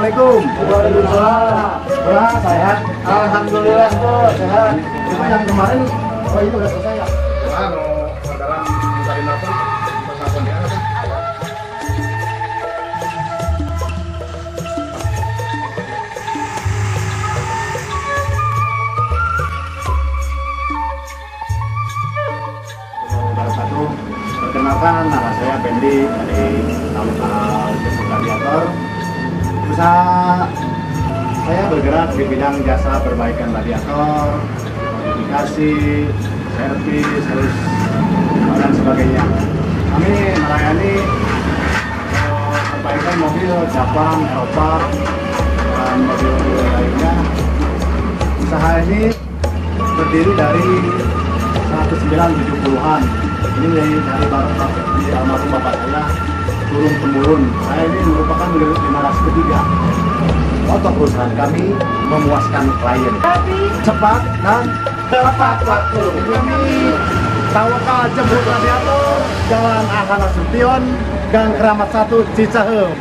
Assalamualaikum. Waalaikumsalam. Wah, sehat. Alhamdulillah kok sehat. Cuma yang kemarin, oh itu udah selesai ya? Anu, dalam mencari nafas, tersangkut dia kan? Perkenalkan, nama saya Bendi dari Talukan Jasa Radiator. Usaha saya bergerak di bidang jasa perbaikan radiator, modifikasi, servis, dan sebagainya. Kami melayani perbaikan mobil Jepang, Eropa, dan mobil-mobil lainnya. Usaha ini berdiri dari 1970-an. Ini dari bapak di almarhum bapak saya turun temurun. Saya ini merupakan generasi ketiga. Moto perusahaan kami memuaskan klien cepat dan tepat waktu. Kami Tawakal Jemput Radiator, Jalan Ahana Sution, Gang Keramat 1 Cicahem.